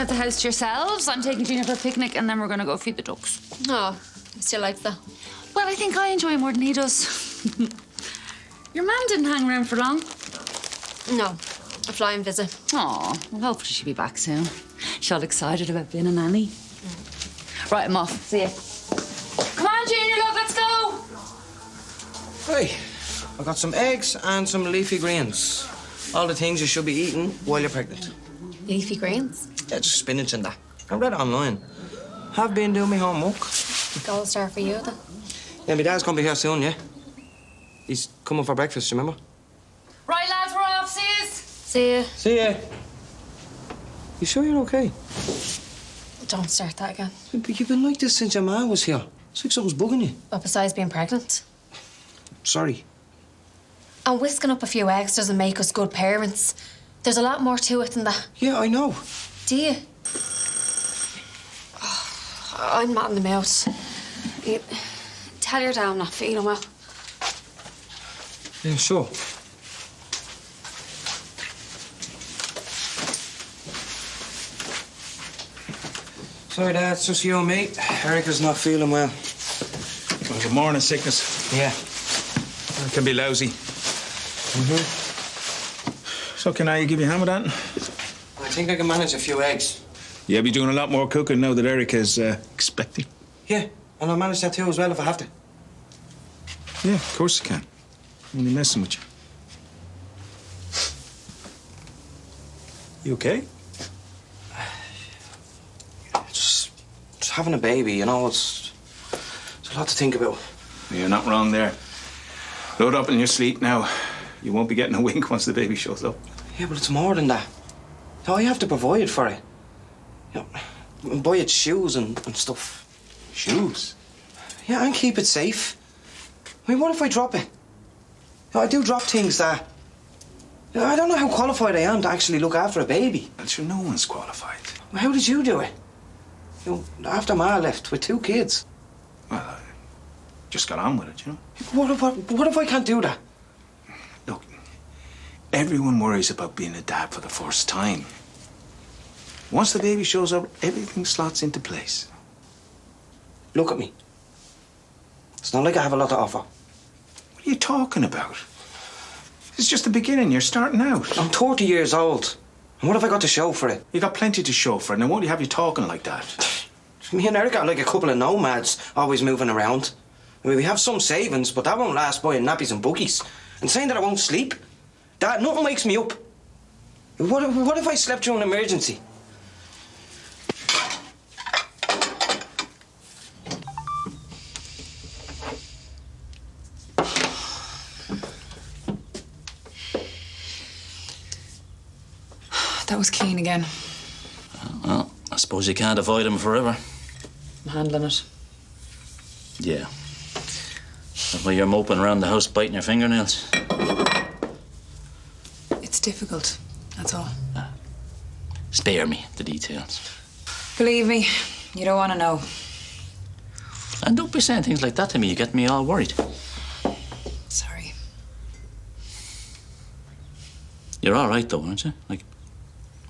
have the house to yourselves. I'm taking Gina for a picnic and then we're going to go feed the ducks. Oh, he still likes that. Well, I think I enjoy it more than he does. Your mum didn't hang around for long. No, a flying visit. Oh, well, hopefully she'll be back soon. She's all excited about being a nanny. Right, I'm off. See ya. Come on, Junior, love, let's go. Hey, I got some eggs and some leafy greens. All the things you should be eating while you're pregnant. Leafy greens. Yeah, just spinach and that. I read it online. Have been doing my homework. Gold star for you, then. Yeah, my dad's gonna be here soon, yeah? He's coming for breakfast, you remember? Right, lads, we're off. See yous. See ya. See ya. You sure you're okay? Don't start that again. But you've been like this since your ma was here. It's like something's bugging you. But besides being pregnant. Sorry. And whisking up a few eggs doesn't make us good parents. There's a lot more to it than that. Yeah, I know. Do you? Oh, I'm not in the mood. Tell your dad I'm not feeling well. Yeah, sure. Sorry, Dad, it's just you and me. Erica's not feeling well. Well, it's a morning sickness. Yeah. It can be lousy. So can I give you a hand with that? I think I can manage a few eggs. You'll be doing a lot more cooking now that Erica's expecting. Yeah, and I'll manage that too as well if I have to. Yeah, of course you can. I'm only messing with you. You okay? Just having a baby, you know, it's a lot to think about. You're not wrong there. Load up in your sleep now. You won't be getting a wink once the baby shows up. Yeah, but it's more than that. No, I have to provide for it. You know, buy it shoes and stuff. Shoes? Yeah, and keep it safe. I mean, what if I drop it? You know, I do drop things that... You know, I don't know how qualified I am to actually look after a baby. Well, sure, no one's qualified. Well, how did you do it? You know, after Ma left with 2 kids. Well, I just got on with it, you know? What if I can't do that? Look, everyone worries about being a dad for the first time. Once the baby shows up, everything slots into place. Look at me. It's not like I have a lot to offer. What are you talking about? It's just the beginning. You're starting out. I'm 30 years old. And what have I got to show for it? You got plenty to show for it. Now, won't you have you talking like that? Me and Eric are like a couple of nomads, always moving around. I mean, we have some savings, but that won't last buying nappies and bookies. And saying that I won't sleep, that nothing wakes me up. What if I slept through an emergency? That was Keane again. Well, I suppose you can't avoid him forever. I'm handling it. Yeah. That's why you're moping around the house biting your fingernails. It's difficult, that's all. Spare me the details. Believe me, you don't want to know. And don't be saying things like that to me. You get me all worried. Sorry. You're all right, though, aren't you? Like,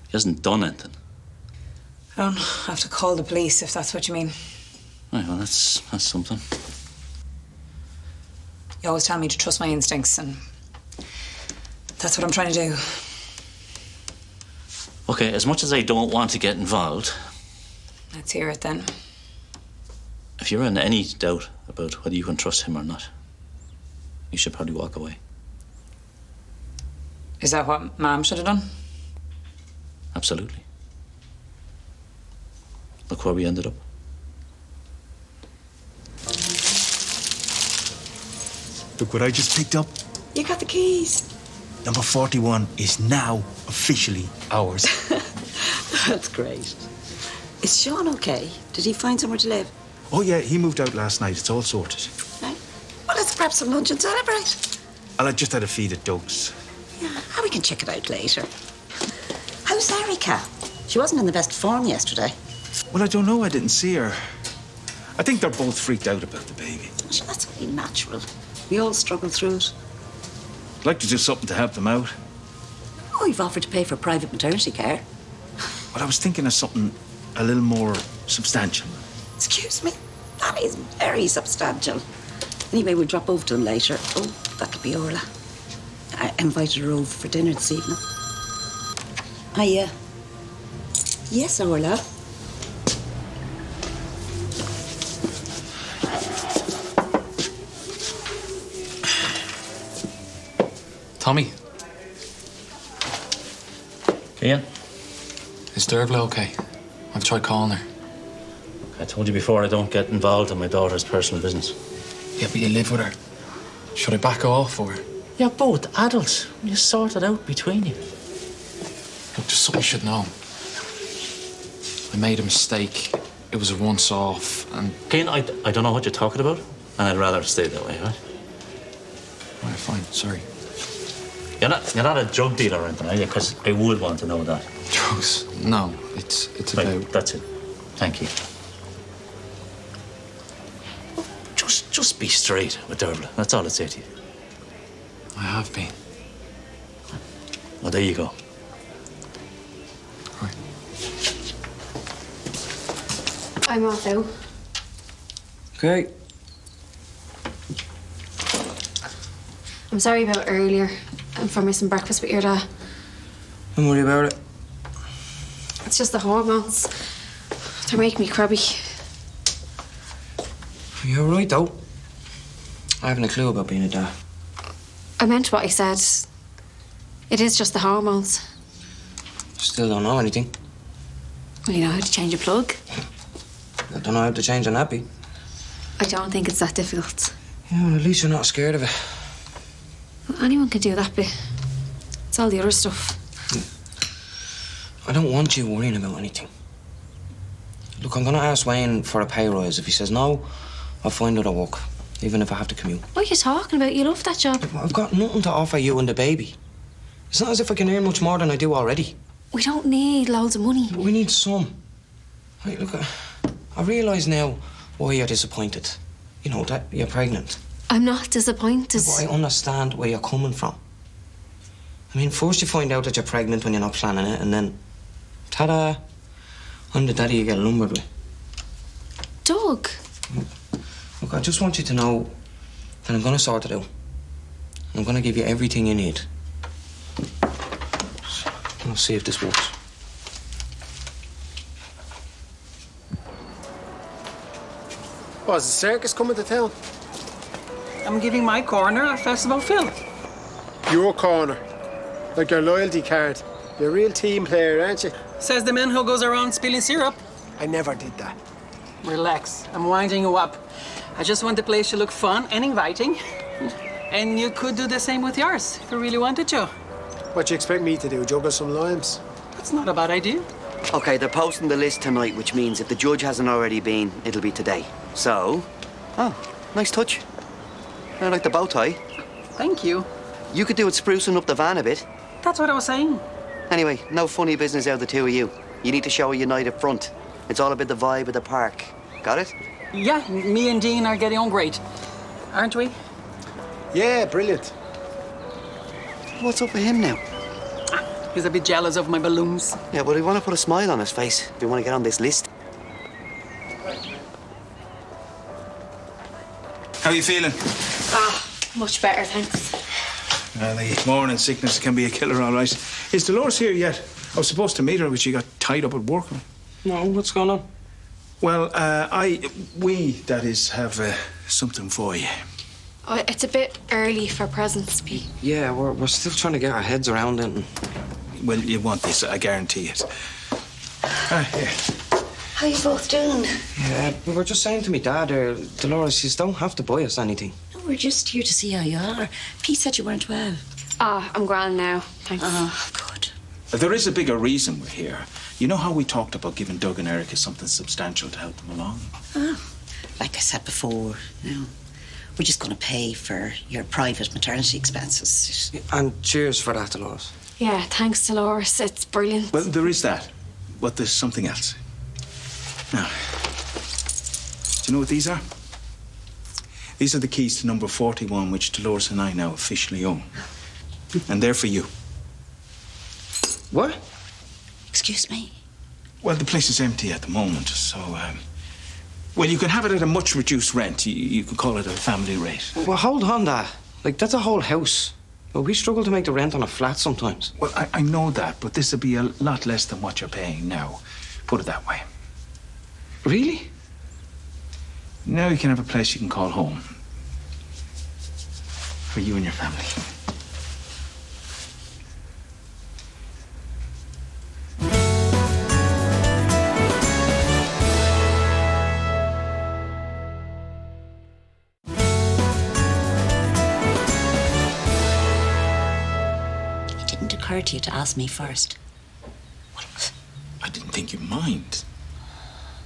he hasn't done anything. I don't have to call the police if that's what you mean. Right, well, that's something. You always tell me to trust my instincts, and that's what I'm trying to do. Okay, as much as I don't want to get involved, Let's hear it then. if you're in any doubt about whether you can trust him or not, you should probably walk away. Is that what Mom should have done? Absolutely. Look where we ended up. Look what I just picked up. You got the keys. Number 41 is now officially ours. That's great. Is Sean okay? Did he find somewhere to live? Oh, yeah, he moved out last night. It's all sorted. Right. Well, let's grab some lunch and celebrate. And I just had a feed at Doug's. Yeah, and we can check it out later. How's Erica? She wasn't in the best form yesterday. Well, I don't know. I didn't see her. I think they're both freaked out about the baby. Sure, that's only natural. We all struggle through it. I'd like to do something to help them out. Oh, you've offered to pay for private maternity care. Well, I was thinking of something a little more substantial. Excuse me? That is very substantial. Anyway, we'll drop over to them later. Oh, that'll be Orla. I invited her over for dinner this evening. Hiya. Yes, Orla. Tommy, Ian, is Dervla okay? I've tried calling her. I told you before I don't get involved in my daughter's personal business. Yeah, but you live with her. Should I back off or? You're both adults. You sort it out between you. Look, there's something you should know. I made a mistake. It was a once-off, and... Ian, I don't know what you're talking about, and I'd rather stay that way, right? Right, fine, sorry. You're not a drug dealer or anything, are you? Because I would want to know that. Drugs? No, it's Right, about... that's it. Thank you. Just be straight with Dervla. That's all I'd say to you. I have been. Well, there you go. Right. I'm off now. Okay. I'm sorry about earlier and for missing breakfast with your dad. Don't worry about it. It's just the hormones. They're making me crabby. You're right, though. I haven't a clue about being a dad. I meant what I said. It is just the hormones. Still don't know anything. Well, you know how to change a plug. I don't know how to change a nappy. I don't think it's that difficult. Yeah, well, at least you're not scared of it. Well, anyone can do that bit. It's all the other stuff. I don't want you worrying about anything. Look, I'm gonna ask Wayne for a pay rise. If he says no, I'll find other work, even if I have to commute. What are you talking about? You love that job. I've got nothing to offer you and the baby. It's not as if I can earn much more than I do already. We don't need loads of money. But we need some. Right, look, I realise now why you're disappointed. You know, that you're pregnant. I'm not disappointed. But I understand where you're coming from. I mean, first you find out that you're pregnant when you're not planning it, and then, ta-da, I'm the daddy you get lumbered with. Doug. Look, I just want you to know that I'm going to sort it out. I'm going to give you everything you need. I'll see if this works. Was the circus coming to town? I'm giving my corner a festival feel. Your corner. Like your loyalty card. You're a real team player, aren't you? Says the man who goes around spilling syrup. I never did that. Relax, I'm winding you up. I just want the place to look fun and inviting. And you could do the same with yours, if you really wanted to. What do you expect me to do, juggle some limes? That's not a bad idea. OK, they're posting the list tonight, which means if the judge hasn't already been, it'll be today. So... Oh, nice touch. I like the bow tie. Thank you. You could do it sprucing up the van a bit. That's what I was saying. Anyway, no funny business out of the two of you. You need to show a united front. It's all about the vibe of the park. Got it? Yeah, me and Dean are getting on great. Aren't we? Yeah, brilliant. What's up with him now? He's a bit jealous of my balloons. Yeah, but we want to put a smile on his face if we want to get on this list. How are you feeling? Much better, thanks. The morning sickness can be a killer, all right. Is Dolores here yet? I was supposed to meet her, but she got tied up at work. No, what's going on? Well, we, that is, have something for you. Oh, it's a bit early for presents, Pete. Yeah, we're still trying to get our heads around it. And... Well, you want this, I guarantee it. Here. How you both doing? Yeah, we were just saying to me dad, Dolores, you don't have to buy us anything. No, we're just here to see how you are. Pete said you weren't well. I'm grand now, thanks. Oh, good. There is a bigger reason we're here. You know how we talked about giving Doug and Erica something substantial to help them along? Oh, like I said before, you know, we're just going to pay for your private maternity expenses. And cheers for that, Dolores. Yeah, thanks, Dolores. It's brilliant. Well, there is that, but there's something else. Now, do you know what these are? These are the keys to number 41, which Dolores and I now officially own. And they're for you. What? Excuse me? Well, the place is empty at the moment, so, well, you can have it at a much reduced rent. You could call it a family rate. Well, hold on, Dad. Like, that's a whole house. Well, we struggle to make the rent on a flat sometimes. Well, I know that, but this will be a lot less than what you're paying now. Put it that way. Really? Now you can have a place you can call home. For you and your family. It didn't occur to you to ask me first. I didn't think you'd mind.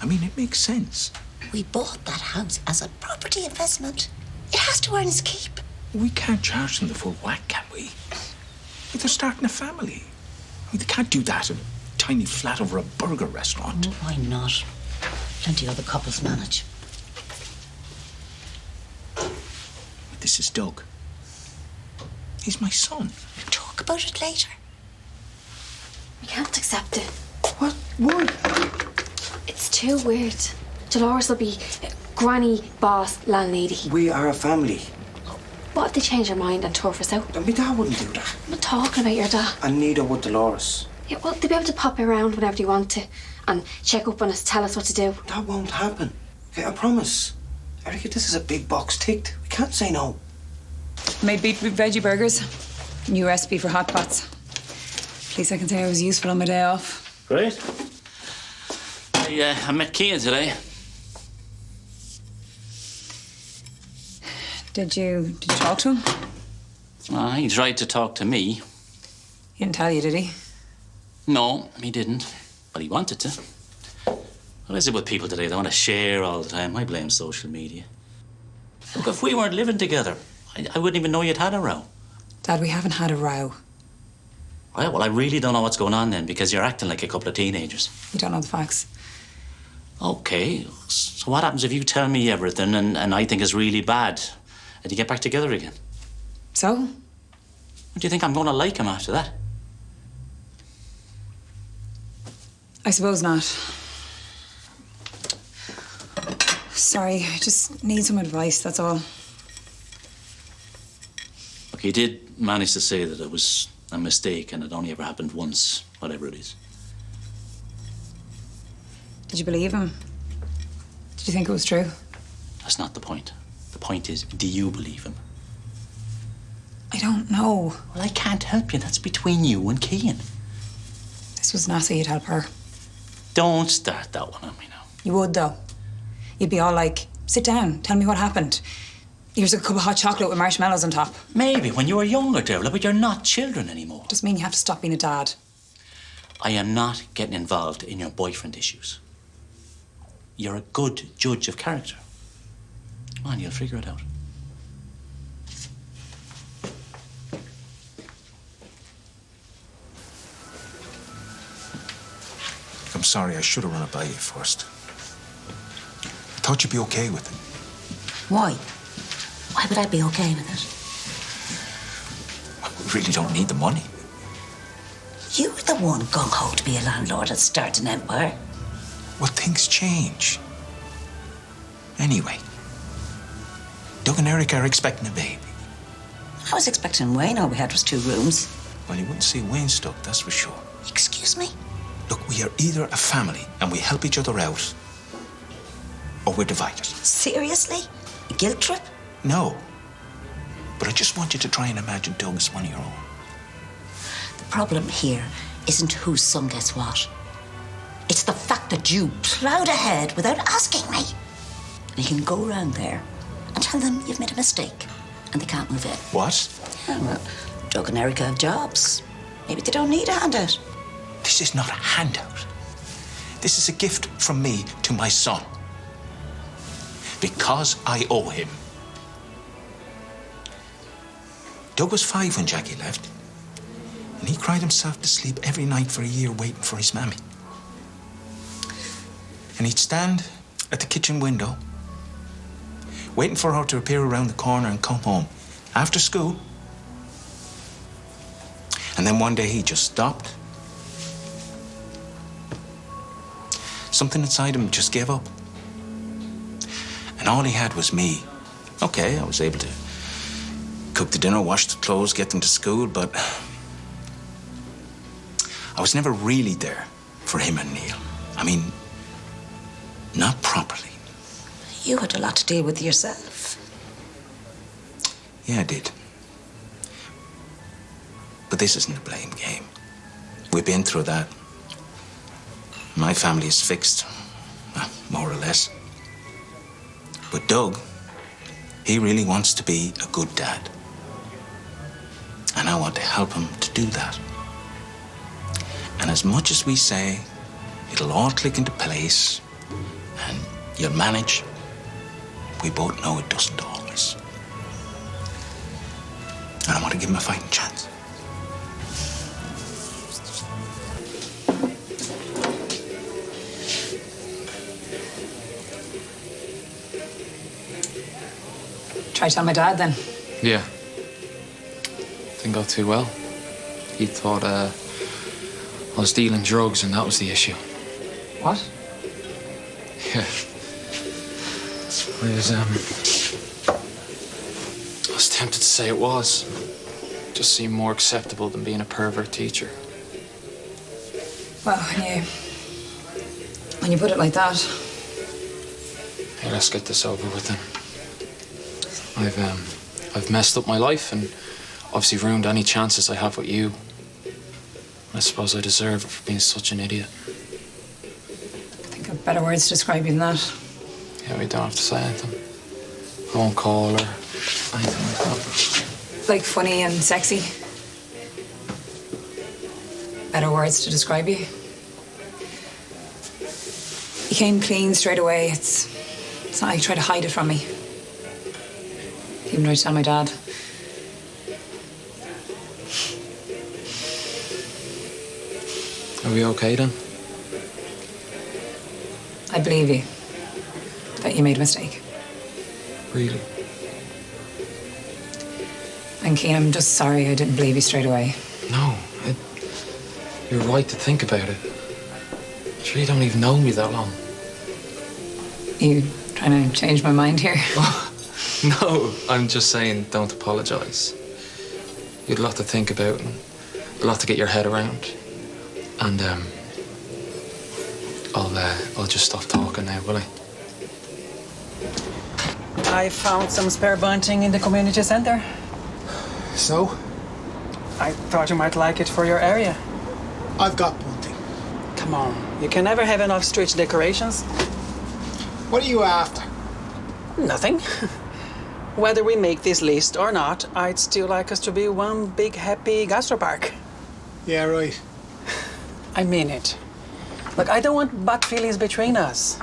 I mean, it makes sense. We bought that house as a property investment. It has to earn its keep. We can't charge them the full whack, can we? They're starting a family. I mean, they can't do that in a tiny flat over a burger restaurant. No, why not? Plenty other couples manage. This is Doug. He's my son. We'll talk about it later. We can't accept it. What? Why? It's too weird. Dolores will be granny, boss, landlady. We are a family. What if they change their mind and turf us out? My dad wouldn't do that. I'm not talking about your dad. And neither would Dolores. Yeah, well, they'll be able to pop around whenever they want to and check up on us, tell us what to do. That won't happen. Okay, I promise. Erica, this is a big box ticked. We can't say no. Made beetroot veggie burgers. New recipe for hot pots. At least I can say I was useful on my day off. Great. I met Cian today. Did you talk to him? He tried to talk to me. He didn't tell you, did he? No, he didn't. But he wanted to. What is it with people today? They want to share all the time. I blame social media. Look, if we weren't living together, I wouldn't even know you'd had a row. Dad, we haven't had a row. Right, well, I really don't know what's going on then, because you're acting like a couple of teenagers. You don't know the facts. Okay, so what happens if you tell me everything and I think it's really bad and you get back together again? So? Do you think I'm going to like him after that? I suppose not. Sorry, I just need some advice, that's all. Look, he did manage to say that it was a mistake and it only ever happened once, whatever it is. Did you believe him? Did you think it was true? That's not the point. The point is, do you believe him? I don't know. Well, I can't help you. That's between you and Cian. This was Nasa, you'd help her. Don't start that one on me now. You would, though. You'd be all like, sit down, tell me what happened. Here's a cup of hot chocolate with marshmallows on top. Maybe when you were younger, Dervla, but you're not children anymore. Doesn't mean you have to stop being a dad. I am not getting involved in your boyfriend issues. You're a good judge of character. Come on, you'll figure it out. I'm sorry, I should have run it by you first. I thought you'd be okay with it. Why? Why would I be okay with it? Well, we really don't need the money. You were the one gung-ho to be a landlord and start an empire. Well, things change. Anyway, Doug and Eric are expecting a baby. I was expecting Wayne. All we had was 2 rooms. Well, you wouldn't see Wayne stuck, that's for sure. Excuse me? Look, we are either a family and we help each other out, or we're divided. Seriously? A guilt trip? No. But I just want you to try and imagine Doug as one of your own. The problem here isn't whose son gets what. It's the fact that you plowed ahead without asking me. And you can go around there and tell them you've made a mistake and they can't move in. What? Oh, well, Doug and Erica have jobs. Maybe they don't need a handout. This is not a handout. This is a gift from me to my son. Because I owe him. Doug was 5 when Jackie left. And he cried himself to sleep every night for a year waiting for his mammy. And he'd stand at the kitchen window, waiting for her to appear around the corner and come home after school. And then one day he just stopped Something inside him just gave up. And all he had was me. Okay, I was able to cook the dinner, wash the clothes, get them to school, but I was never really there for him and Neil. I mean, not properly. You had a lot to deal with yourself. Yeah, I did. But this isn't a blame game. We've been through that. My family is fixed, more or less. But Doug, he really wants to be a good dad. And I want to help him to do that. And as much as we say, it'll all click into place and you'll manage, we both know it doesn't always. And I want to give him a fighting chance. Try to tell my dad then. Yeah. Didn't go too well. He thought I was dealing drugs and that was the issue. What? Yeah. I was tempted to say it was. Just seemed more acceptable than being a pervert teacher. Well, when you put it like that. Hey, let's get this over with then. I've messed up my life and obviously ruined any chances I have with you. I suppose I deserve it for being such an idiot. I think of better words to describe you than that. Yeah, we don't have to say anything. I won't call her. Anything like that. Like funny and sexy. Better words to describe you. You came clean straight away. It's not like you tried to hide it from me. Even tried to tell my dad. Are we okay then? I believe you. That you made a mistake. Really? And Keane, I'm just sorry I didn't believe you straight away. No, you're right to think about it. Sure, you don't even know me that long. You trying to change my mind here? No, I'm just saying don't apologise. You had a lot to think about and a lot to get your head around. And I'll just stop talking now, will I? I found some spare bunting in the community center. So? I thought you might like it for your area. I've got bunting. Come on, you can never have enough street decorations. What are you after? Nothing. Whether we make this list or not, I'd still like us to be one big happy gastropark. Yeah, right. I mean it. Look, I don't want bad feelings between us.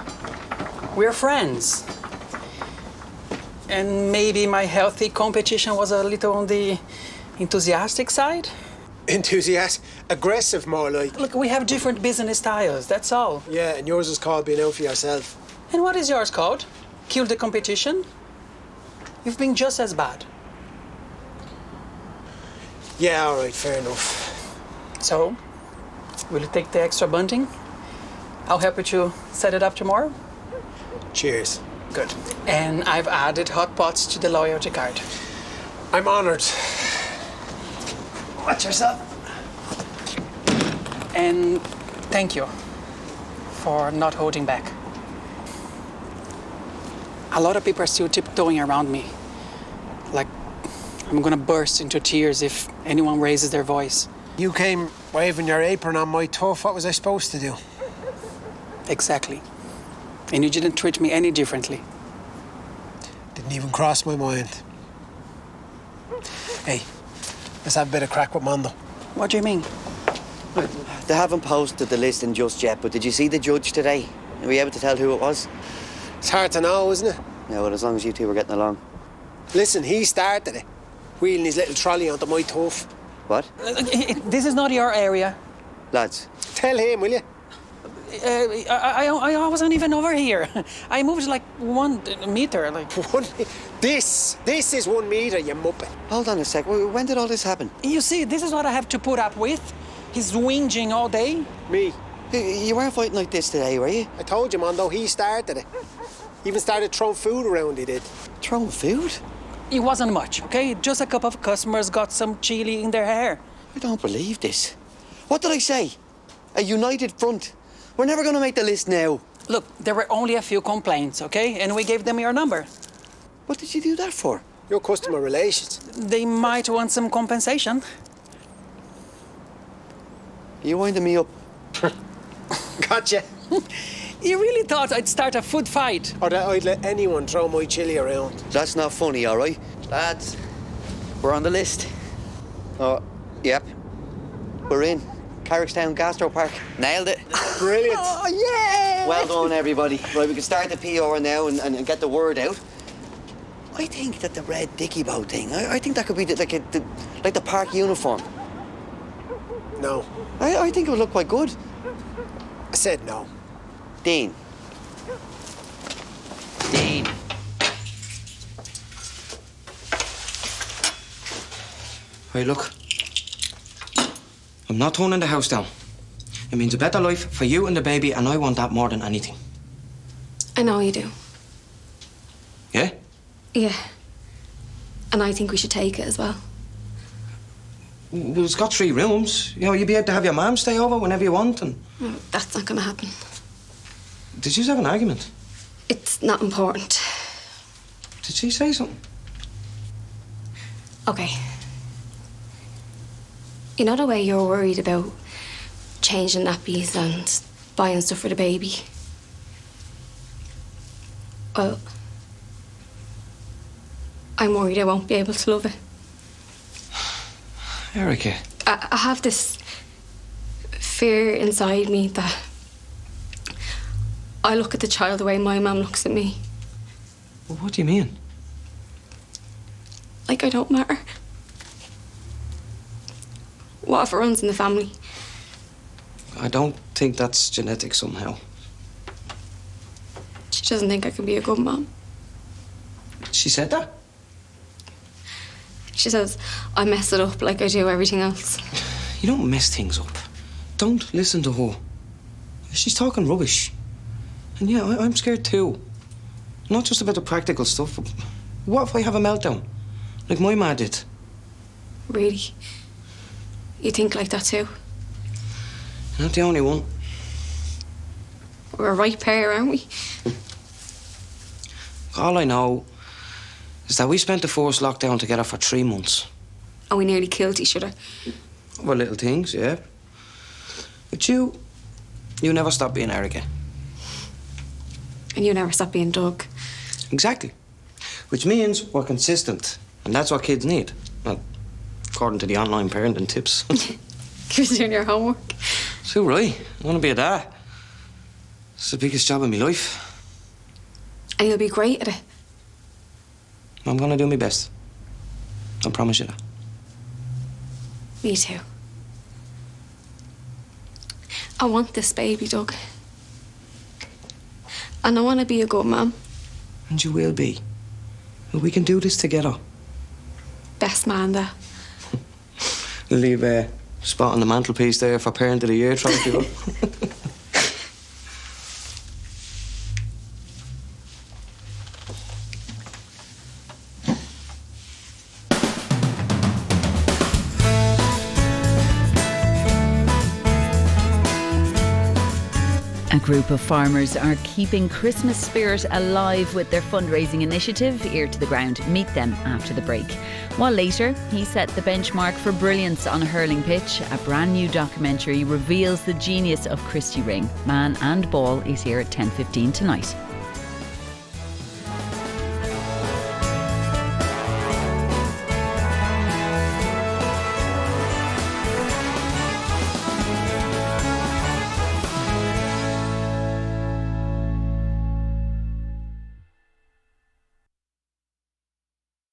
We're friends. And maybe my healthy competition was a little on the enthusiastic side? Enthusiastic? Aggressive, more like. Look, we have different business styles, that's all. Yeah, and yours is called being out for yourself. And what is yours called? Kill the competition? You've been just as bad. Yeah, all right, fair enough. So, will you take the extra bunting? I'll help you to set it up tomorrow. Cheers. Good. And I've added hot pots to the loyalty card. I'm honoured. Watch yourself. And thank you for not holding back. A lot of people are still tiptoeing around me. Like I'm gonna burst into tears if anyone raises their voice. You came waving your apron on my turf. What was I supposed to do? Exactly. And you didn't treat me any differently. Didn't even cross my mind. Hey, let's have a bit of crack with Mondo. What do you mean? They haven't posted the listing just yet, but did you see the judge today? Are we able to tell who it was? It's hard to know, isn't it? Yeah, well, as long as you two were getting along. Listen, he started it, wheeling his little trolley onto my turf. What? This is not your area. Lads. Tell him, will you? I wasn't even over here. I moved like 1 meter. Like This is 1 meter, you muppet. Hold on a sec. When did all this happen? You see, this is what I have to put up with. He's whinging all day. Me? You weren't fighting like this today, were you? I told you, Mondo, he started it. Even started throwing food around, he did. Throwing food? It wasn't much, okay? Just a couple of customers got some chili in their hair. I don't believe this. What did I say? A united front. We're never going to make the list now. Look, there were only a few complaints, okay? And we gave them your number. What did you do that for? Your customer relations. They might want some compensation. You winding me up. Gotcha. You really thought I'd start a food fight? Or that I'd let anyone throw my chili around. That's not funny, all right? Lads, we're on the list. Oh, yep. We're in. Carrickstown Gastro Park. Nailed it. Brilliant. Oh, yeah! Well done, everybody. Right, we can start the PR now and get the word out. I think that the red dicky bow thing, I think that could be like the park uniform. No. I think it would look quite good. I said no. Dean. Dean. Right, look. I'm not turning the house down. It means a better life for you and the baby, and I want that more than anything. I know you do. Yeah? Yeah. And I think we should take it as well. Well, it's got 3 rooms. You know, you'd be able to have your mum stay over whenever you want, and... No, that's not going to happen. Did you have an argument? It's not important. Did she say something? Okay. You know the way you're worried about changing nappies and buying stuff for the baby? Well, I'm worried I won't be able to love it. Erica. I have this fear inside me that I look at the child the way my mum looks at me. Well, what do you mean? Like I don't matter. What if it runs in the family? I don't think that's genetic somehow. She doesn't think I can be a good mum. She said that? She says I mess it up like I do everything else. You don't mess things up. Don't listen to her. She's talking rubbish. And yeah, I'm scared too. Not just about the practical stuff. What if I have a meltdown? Like my ma did? Really? You think like that too? You're not the only one. We're a right pair, aren't we? All I know is that we spent the first lockdown together for 3 months. And we nearly killed each other. Well, little things, yeah. But you never stopped being arrogant. And you never stopped being Doug. Exactly. Which means we're consistent. And that's what kids need. Well, according to the online parenting tips. You're doing your homework. So right. I want to be a dad. It's the biggest job of my life. And you'll be great at it. I'm going to do my best. I promise you that. Me too. I want this baby, Doug. And I want to be a good mum. And you will be. We can do this together. Best man there. Leave a spot on the mantelpiece there for Parent of the Year trophy. A group of farmers are keeping Christmas spirit alive with their fundraising initiative, Ear to the Ground. Meet them after the break. While later, he set the benchmark for brilliance on a hurling pitch. A brand new documentary reveals the genius of Christy Ring. Man and Ball is here at 10:15 tonight.